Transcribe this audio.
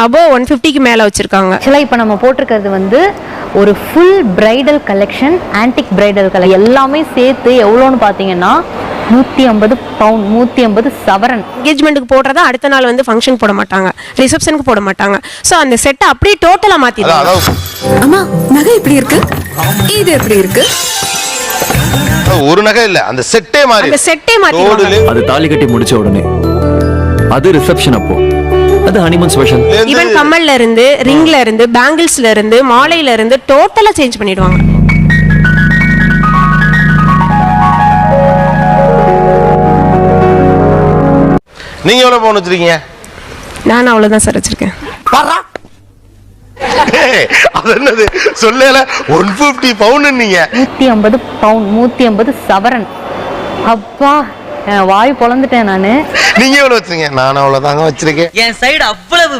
above 150க்கு மேல வச்சிருக்காங்க. ஆக்சுவலா இப்போ நம்ம போட்டிருக்கிறது வந்து ஒரு full bridal collection, antique bridal collection எல்லாமே சேர்த்து எவ்வளோன்னு பார்த்தீங்கன்னா 150 பவுன், 150 சவரன். என்கேஜ்மெண்ட்டுக்கு போடுறதா அடுத்த நாள் வந்து ஃபங்க்ஷன் போட மாட்டாங்க, ரிசப்ஷனுக்கு போட மாட்டாங்க. ஸோ அந்த செட்டை அப்படியே டோட்டலாக மாற்றிடுவாங்க. அம்மா நகை எப்படி இருக்கு, இது எப்படி இருக்கு? ஒரு நகை இல்ல, அந்த செட்டே மாறி, அந்த செட்டே மாத்திடுவாங்க. அது தாலி கட்டி முடிச்ச உடனே அது ரிசப்ஷன், அப்போ அது ஹனிமூன் ஸ்பெஷல். ஈவன் கம்மல்ல இருந்து, ரிங்ல இருந்து, பேங்கிள்ஸ்ல இருந்து, மாலையில இருந்து டோட்டலா சேஞ்ச் பண்ணிடுவாங்க. நீங்க எவ்வளவு பவுன் வச்சிருக்கீங்க? நான் அவ்வளவுதான் சார் வச்சிருக்கேன். அது என்னது சொல்லல, 150 பவுன் நீங்க. 150 பவுன், 150 சவரன். அப்பா வாய் பொளந்துட்டேன் நானு. நீங்க எவ்வளவு வச்சிருக்கீங்க? நான் அவ்வளவுதாங்க வச்சிருக்கேன். என் சைடு அவ்வளவு